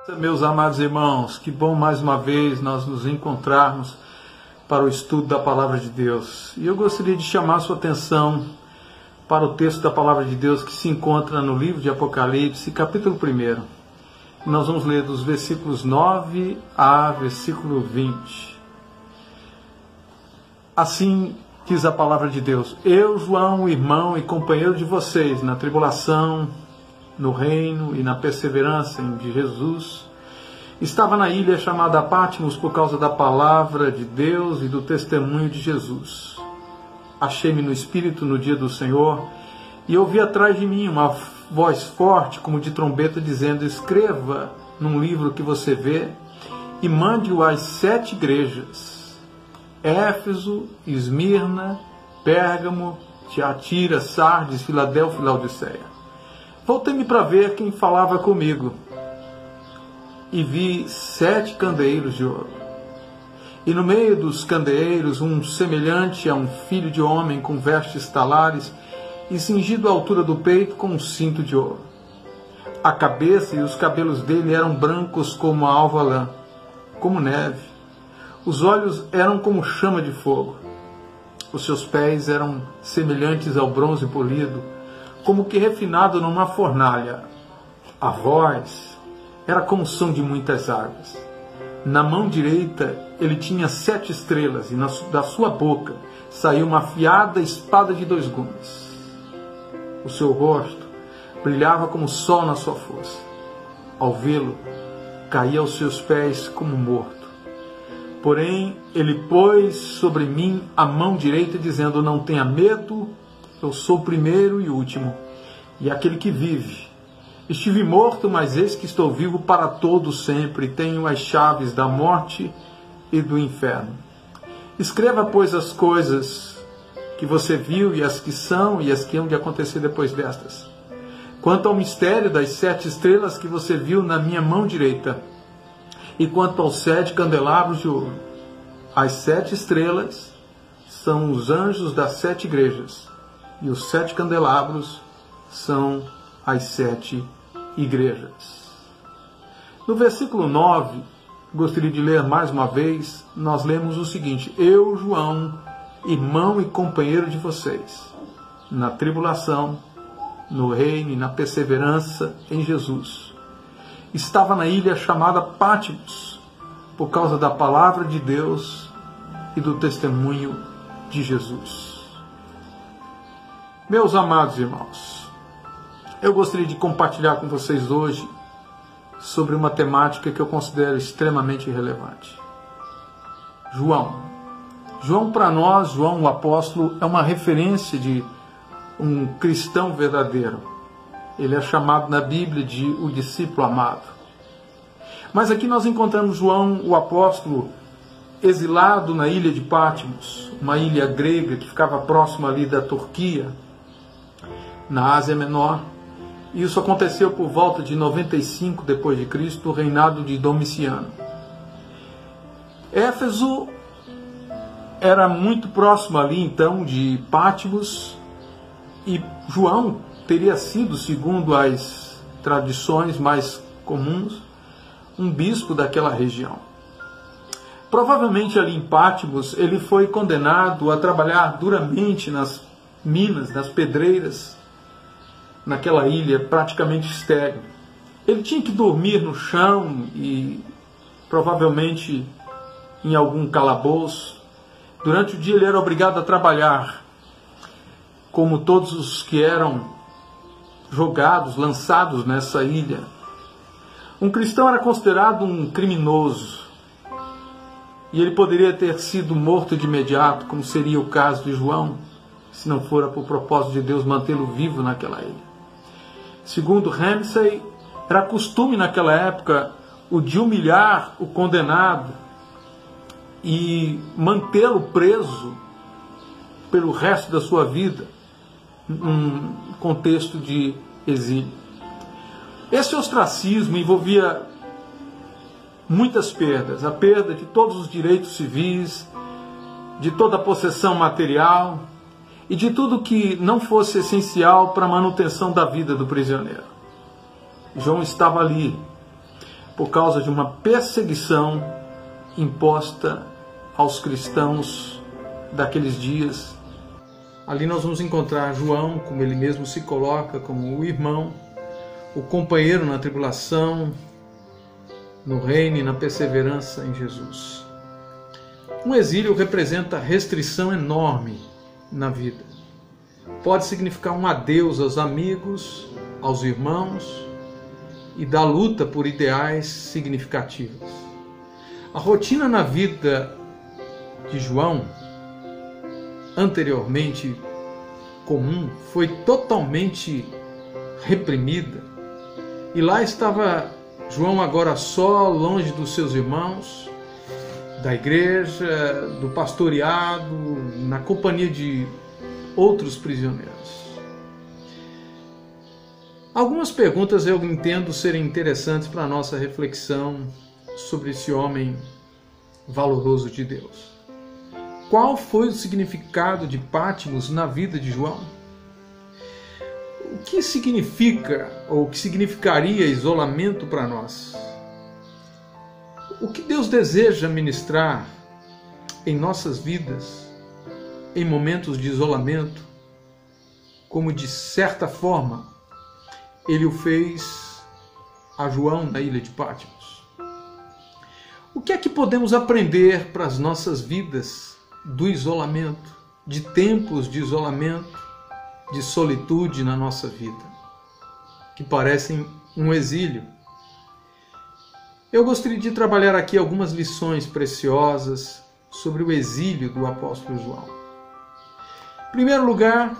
Meus amados irmãos, que bom mais uma vez nós nos encontrarmos para o estudo da Palavra de Deus. E eu gostaria de chamar a sua atenção para o texto da Palavra de Deus que se encontra no livro de Apocalipse, capítulo 1. Nós vamos ler dos versículos 9 a versículo 20. Assim diz a Palavra de Deus: Eu, João, irmão e companheiro de vocês na tribulação, no reino e na perseverança de Jesus, estava na ilha chamada Patmos por causa da palavra de Deus e do testemunho de Jesus. Achei-me no Espírito no dia do Senhor e ouvi atrás de mim uma voz forte como de trombeta dizendo: escreva num livro que você vê e mande-o às 7 igrejas: Éfeso, Esmirna, Pérgamo, Tiatira, Sardes, Filadélfia e Laodiceia. Voltei-me para ver quem falava comigo e vi 7 candeeiros de ouro. E no meio dos candeeiros um semelhante a um filho de homem com vestes talares e cingido à altura do peito com um cinto de ouro. A cabeça e os cabelos dele eram brancos como a alva lã, como neve. Os olhos eram como chama de fogo. Os seus pés eram semelhantes ao bronze polido, como que refinado numa fornalha. A voz era como o som de muitas águas. Na mão direita ele tinha 7 estrelas, e da sua boca saiu uma afiada espada de 2 gumes. O seu rosto brilhava como o sol na sua força. Ao vê-lo, caía aos seus pés como morto. Porém, ele pôs sobre mim a mão direita, dizendo: não tenha medo, eu sou o primeiro e último, e aquele que vive. Estive morto, mas eis que estou vivo para todo sempre, e tenho as chaves da morte e do inferno. Escreva, pois, as coisas que você viu, e as que são, e as que hão de acontecer depois destas. Quanto ao mistério das 7 estrelas que você viu na minha mão direita, e quanto aos 7 candelabros de ouro, as 7 estrelas são os anjos das 7 igrejas, e os 7 candelabros são as 7 igrejas. No versículo 9, gostaria de ler mais uma vez, nós lemos o seguinte: Eu, João, irmão e companheiro de vocês, na tribulação, no reino e na perseverança em Jesus, estava na ilha chamada Patmos, por causa da palavra de Deus e do testemunho de Jesus. Meus amados irmãos, eu gostaria de compartilhar com vocês hoje sobre uma temática que eu considero extremamente relevante. João para nós, João o apóstolo, é uma referência de um cristão verdadeiro. Ele é chamado na Bíblia de o discípulo amado. Mas aqui nós encontramos João o apóstolo exilado na ilha de Patmos, uma ilha grega que ficava próxima ali da Turquia, na Ásia Menor. Isso aconteceu por volta de 95 depois de Cristo, no reinado de Domiciano. Éfeso era muito próximo ali então de Patmos, e João teria sido, segundo as tradições mais comuns, um bispo daquela região. Provavelmente ali em Patmos ele foi condenado a trabalhar duramente nas minas, nas pedreiras, naquela ilha praticamente estéril. Ele tinha que dormir no chão e provavelmente em algum calabouço. Durante o dia ele era obrigado a trabalhar, como todos os que eram jogados, lançados nessa ilha. Um cristão era considerado um criminoso, e ele poderia ter sido morto de imediato, como seria o caso de João, se não fora por propósito de Deus mantê-lo vivo naquela ilha. Segundo Ramsay, era costume naquela época o de humilhar o condenado e mantê-lo preso pelo resto da sua vida, num contexto de exílio. Esse ostracismo envolvia muitas perdas, a perda de todos os direitos civis, de toda a possessão material e de tudo que não fosse essencial para a manutenção da vida do prisioneiro. João estava ali, por causa de uma perseguição imposta aos cristãos daqueles dias. Ali nós vamos encontrar João, como ele mesmo se coloca, como o irmão, o companheiro na tribulação, no reino e na perseverança em Jesus. Um exílio representa restrição enorme na vida. Pode significar um adeus aos amigos, aos irmãos e da luta por ideais significativos. A rotina na vida de João, anteriormente comum, foi totalmente reprimida. E lá estava João agora só, longe dos seus irmãos, da igreja, do pastoreado, na companhia de outros prisioneiros. Algumas perguntas eu entendo serem interessantes para a nossa reflexão sobre esse homem valoroso de Deus. Qual foi o significado de Patmos na vida de João? O que significa ou o que significaria isolamento para nós? O que Deus deseja ministrar em nossas vidas em momentos de isolamento, como de certa forma Ele o fez a João na ilha de Patmos? O que é que podemos aprender para as nossas vidas do isolamento, de tempos de isolamento, de solitude na nossa vida, que parecem um exílio? Eu gostaria de trabalhar aqui algumas lições preciosas sobre o exílio do apóstolo João. Em primeiro lugar,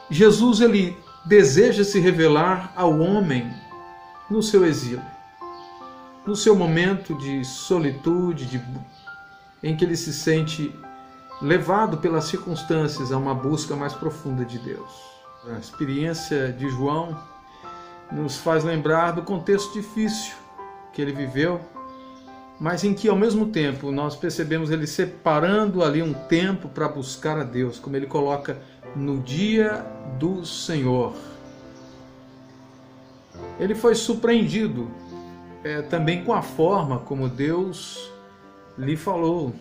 Jesus ele deseja se revelar ao homem no seu exílio, no seu momento de solitude, em que ele se sente levado pelas circunstâncias a uma busca mais profunda de Deus. A experiência de João nos faz lembrar do contexto difícil que ele viveu, mas em que ao mesmo tempo nós percebemos ele separando ali um tempo para buscar a Deus, como ele coloca, no dia do Senhor. Ele foi surpreendido também com a forma como Deus lhe falou.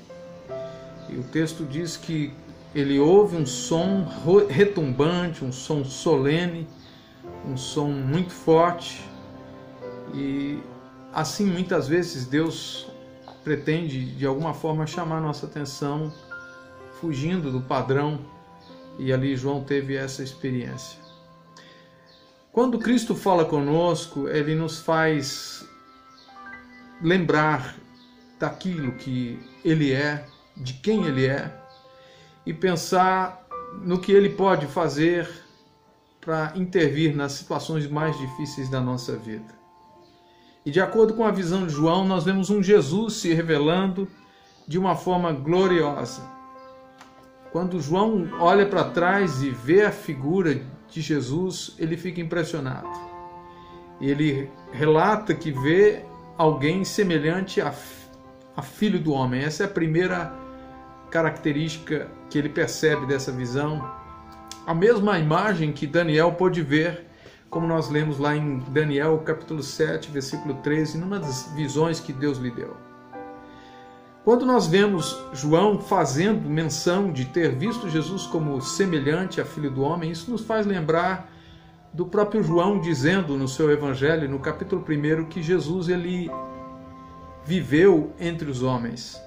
E o texto diz que ele ouve um som retumbante, um som solene, um som muito forte. E assim, muitas vezes, Deus pretende, de alguma forma, chamar nossa atenção, fugindo do padrão. E ali João teve essa experiência. Quando Cristo fala conosco, Ele nos faz lembrar daquilo que Ele é, de quem Ele é, e pensar no que Ele pode fazer para intervir nas situações mais difíceis da nossa vida. E de acordo com a visão de João, nós vemos um Jesus se revelando de uma forma gloriosa. Quando João olha para trás e vê a figura de Jesus, ele fica impressionado. Ele relata que vê alguém semelhante a Filho do Homem. Essa é a primeira característica que ele percebe dessa visão. A mesma imagem que Daniel pôde ver, como nós lemos lá em Daniel capítulo 7, versículo 13, numa das visões que Deus lhe deu. Quando nós vemos João fazendo menção de ter visto Jesus como semelhante a Filho do Homem, isso nos faz lembrar do próprio João dizendo no seu evangelho, no capítulo 1, que Jesus ele viveu entre os homens.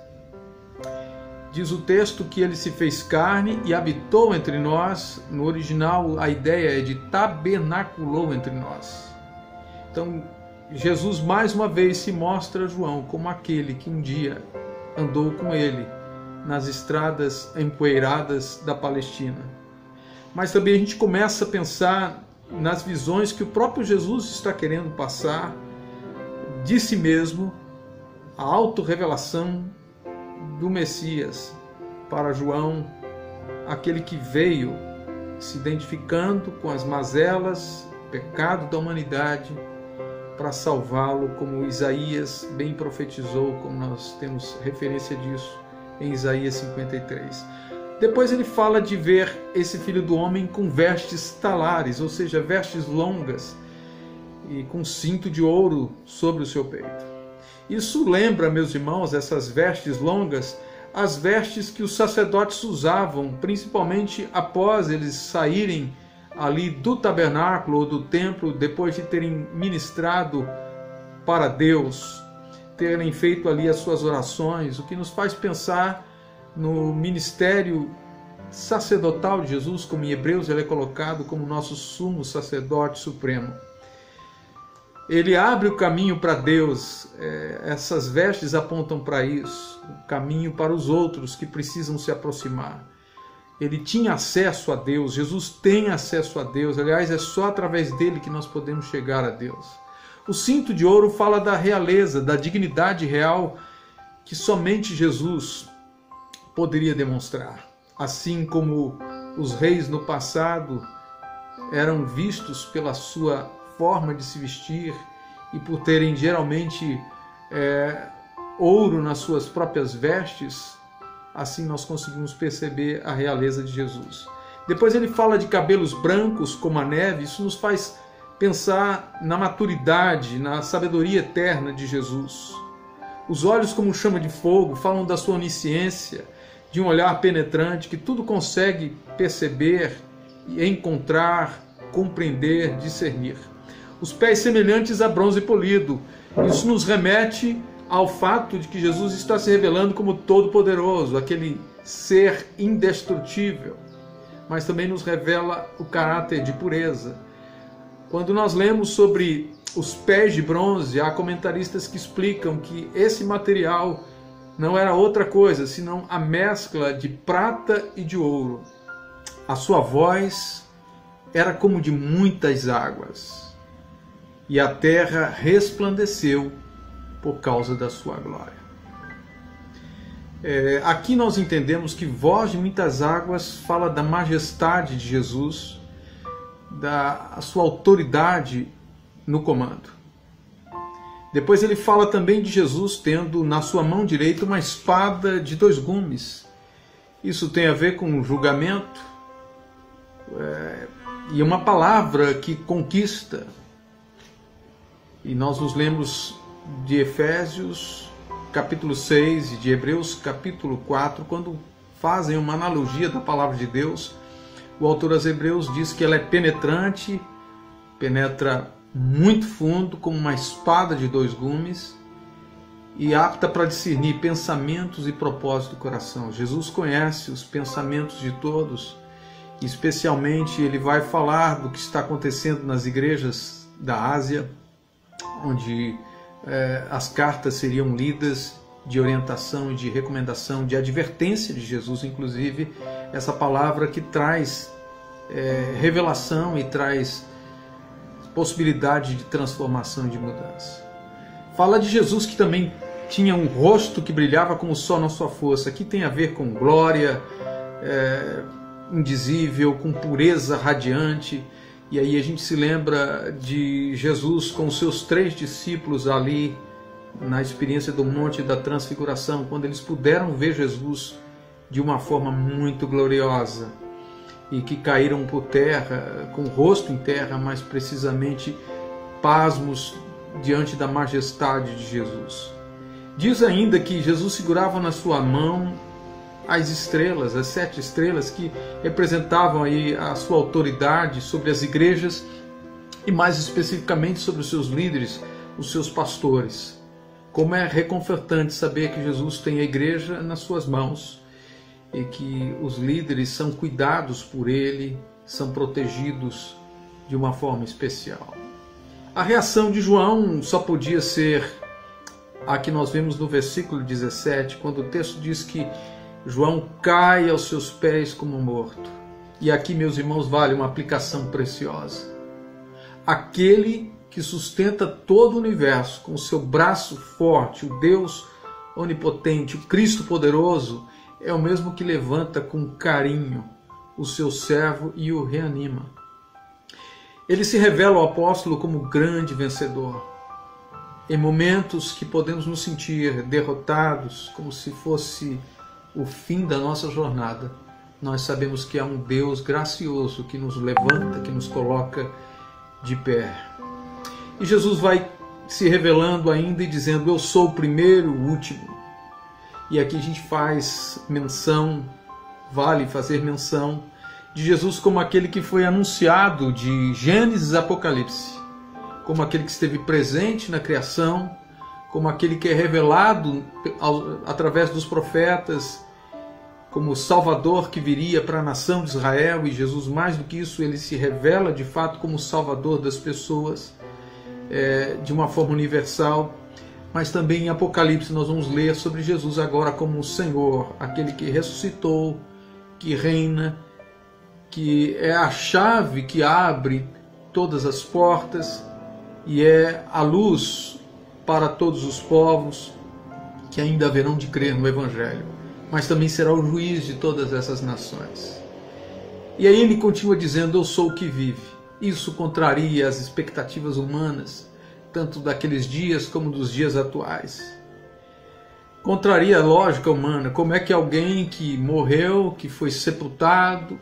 Diz o texto que ele se fez carne e habitou entre nós. No original, a ideia é de tabernaculou entre nós. Então, Jesus mais uma vez se mostra a João como aquele que um dia andou com ele nas estradas empoeiradas da Palestina. Mas também a gente começa a pensar nas visões que o próprio Jesus está querendo passar de si mesmo, a autorrevelação do Messias para João, aquele que veio se identificando com as mazelas, pecado da humanidade, para salvá-lo, como Isaías bem profetizou, como nós temos referência disso em Isaías 53. Depois ele fala de ver esse Filho do Homem com vestes talares, ou seja, vestes longas, e com cinto de ouro sobre o seu peito. Isso lembra, meus irmãos, essas vestes longas, as vestes que os sacerdotes usavam, principalmente após eles saírem ali do tabernáculo ou do templo, depois de terem ministrado para Deus, terem feito ali as suas orações, o que nos faz pensar no ministério sacerdotal de Jesus, como em Hebreus ele é colocado como nosso sumo sacerdote supremo. Ele abre o caminho para Deus, essas vestes apontam para isso, o caminho para os outros que precisam se aproximar. Ele tinha acesso a Deus, Jesus tem acesso a Deus, aliás, é só através dele que nós podemos chegar a Deus. O cinto de ouro fala da realeza, da dignidade real que somente Jesus poderia demonstrar. Assim como os reis no passado eram vistos pela sua forma de se vestir e por terem geralmente ouro nas suas próprias vestes, assim nós conseguimos perceber a realeza de Jesus. Depois ele fala de cabelos brancos como a neve, isso nos faz pensar na maturidade, na sabedoria eterna de Jesus. Os olhos como chama de fogo falam da sua onisciência, de um olhar penetrante que tudo consegue perceber, encontrar, compreender, discernir. Os pés semelhantes a bronze polido. Isso nos remete ao fato de que Jesus está se revelando como todo-poderoso, aquele ser indestrutível, mas também nos revela o caráter de pureza. Quando nós lemos sobre os pés de bronze, há comentaristas que explicam que esse material não era outra coisa, senão a mescla de prata e de ouro. A sua voz era como de muitas águas, e a terra resplandeceu por causa da sua glória. Aqui nós entendemos que voz de muitas águas fala da majestade de Jesus, da sua autoridade no comando. Depois ele fala também de Jesus tendo na sua mão direita uma espada de 2 gumes. Isso tem a ver com julgamento e uma palavra que conquista. E nós nos lemos de Efésios capítulo 6 e de Hebreus capítulo 4, quando fazem uma analogia da palavra de Deus. O autor aos Hebreus diz que ela é penetrante, penetra muito fundo, como uma espada de 2 gumes, e apta para discernir pensamentos e propósitos do coração. Jesus conhece os pensamentos de todos, e especialmente ele vai falar do que está acontecendo nas igrejas da Ásia, onde as cartas seriam lidas de orientação, de recomendação, de advertência de Jesus, inclusive essa palavra que traz revelação e traz possibilidade de transformação e de mudança. Fala de Jesus que também tinha um rosto que brilhava como o sol na sua força. Aqui tem a ver com glória indizível, com pureza radiante. E aí a gente se lembra de Jesus com os seus 3 discípulos ali na experiência do Monte da Transfiguração, quando eles puderam ver Jesus de uma forma muito gloriosa e que caíram por terra, com o rosto em terra, mais precisamente pasmos diante da majestade de Jesus. Diz ainda que Jesus segurava na sua mão as estrelas, as 7 estrelas que representavam aí a sua autoridade sobre as igrejas e mais especificamente sobre os seus líderes, os seus pastores. Como é reconfortante saber que Jesus tem a igreja nas suas mãos e que os líderes são cuidados por ele, são protegidos de uma forma especial. A reação de João só podia ser a que nós vemos no versículo 17, quando o texto diz que João cai aos seus pés como morto. E aqui, meus irmãos, vale uma aplicação preciosa. Aquele que sustenta todo o universo com o seu braço forte, o Deus onipotente, o Cristo poderoso, é o mesmo que levanta com carinho o seu servo e o reanima. Ele se revela ao apóstolo como grande vencedor. Em momentos que podemos nos sentir derrotados, como se fosse o fim da nossa jornada, nós sabemos que há um Deus gracioso que nos levanta, que nos coloca de pé. E Jesus vai se revelando ainda e dizendo: eu sou o primeiro e o último. E aqui a gente faz menção, vale fazer menção, de Jesus como aquele que foi anunciado de Gênesis a Apocalipse, como aquele que esteve presente na criação, como aquele que é revelado através dos profetas, como o Salvador que viria para a nação de Israel. E Jesus, mais do que isso, ele se revela de fato como o Salvador das pessoas, de uma forma universal. Mas também em Apocalipse nós vamos ler sobre Jesus agora como o Senhor, aquele que ressuscitou, que reina, que é a chave que abre todas as portas e é a luz para todos os povos que ainda haverão de crer no Evangelho, mas também será o juiz de todas essas nações. E aí ele continua dizendo: eu sou o que vive. Isso contraria as expectativas humanas, tanto daqueles dias como dos dias atuais. Contraria a lógica humana. Como é que alguém que morreu, que foi sepultado,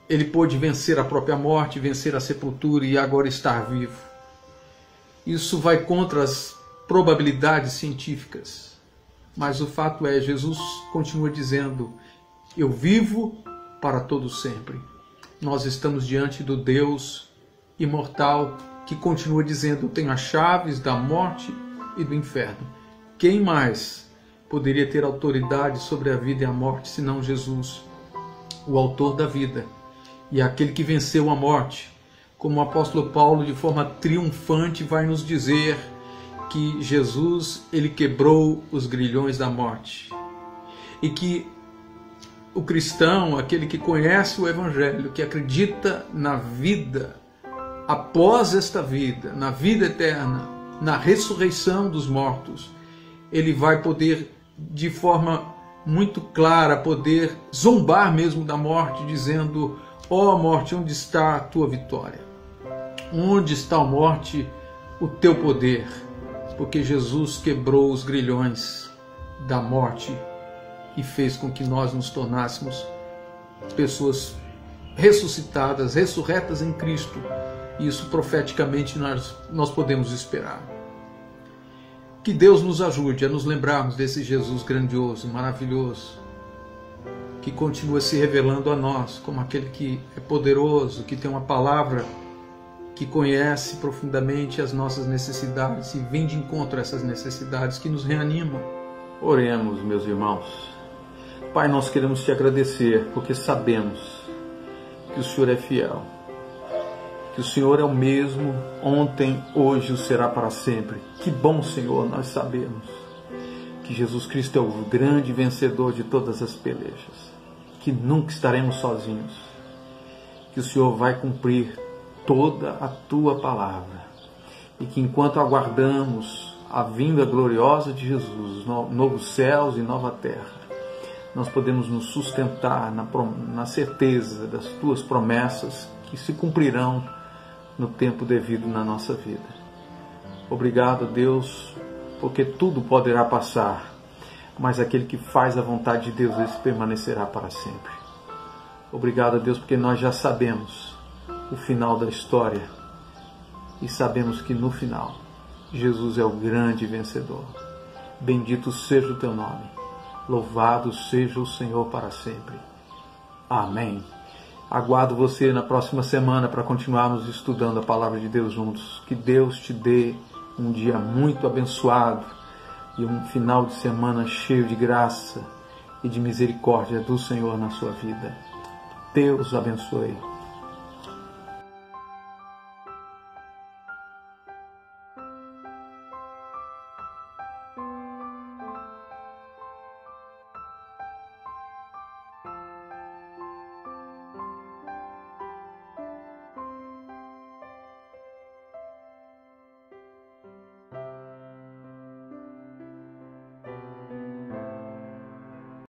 ele pôde vencer a própria morte, vencer a sepultura e agora estar vivo? Isso vai contra as probabilidades científicas. Mas o fato é, Jesus continua dizendo: eu vivo para todo sempre. Nós estamos diante do Deus imortal que continua dizendo: eu tenho as chaves da morte e do inferno. Quem mais poderia ter autoridade sobre a vida e a morte senão Jesus, o autor da vida e aquele que venceu a morte? Como o apóstolo Paulo, de forma triunfante, vai nos dizer que Jesus, ele quebrou os grilhões da morte. E que o cristão, aquele que conhece o Evangelho, que acredita na vida após esta vida, na vida eterna, na ressurreição dos mortos, ele vai poder, de forma muito clara, poder zombar mesmo da morte, dizendo: ó morte, onde está a tua vitória? Onde está, a morte, o teu poder? Porque Jesus quebrou os grilhões da morte e fez com que nós nos tornássemos pessoas ressuscitadas, ressurretas em Cristo. E isso profeticamente nós podemos esperar. Que Deus nos ajude a nos lembrarmos desse Jesus grandioso, maravilhoso, que continua se revelando a nós como aquele que é poderoso, que tem uma palavra que conhece profundamente as nossas necessidades e vem de encontro a essas necessidades, que nos reanimam. Oremos, meus irmãos. Pai, nós queremos te agradecer porque sabemos que o Senhor é fiel, que o Senhor é o mesmo ontem, hoje e o será para sempre. Que bom, Senhor, nós sabemos que Jesus Cristo é o grande vencedor de todas as pelejas, que nunca estaremos sozinhos, que o Senhor vai cumprir toda a tua palavra e que enquanto aguardamos a vinda gloriosa de Jesus, novos céus e nova terra, nós podemos nos sustentar na certeza das tuas promessas que se cumprirão no tempo devido na nossa vida. Obrigado, Deus, porque tudo poderá passar, mas aquele que faz a vontade de Deus, esse permanecerá para sempre. Obrigado, Deus, porque nós já sabemos o final da história e sabemos que no final Jesus é o grande vencedor. Bendito seja o teu nome, louvado seja o Senhor para sempre. Amém. Aguardo você na próxima semana para continuarmos estudando a palavra de Deus juntos. Que Deus te dê um dia muito abençoado e um final de semana cheio de graça e de misericórdia do Senhor na sua vida. Deus abençoe.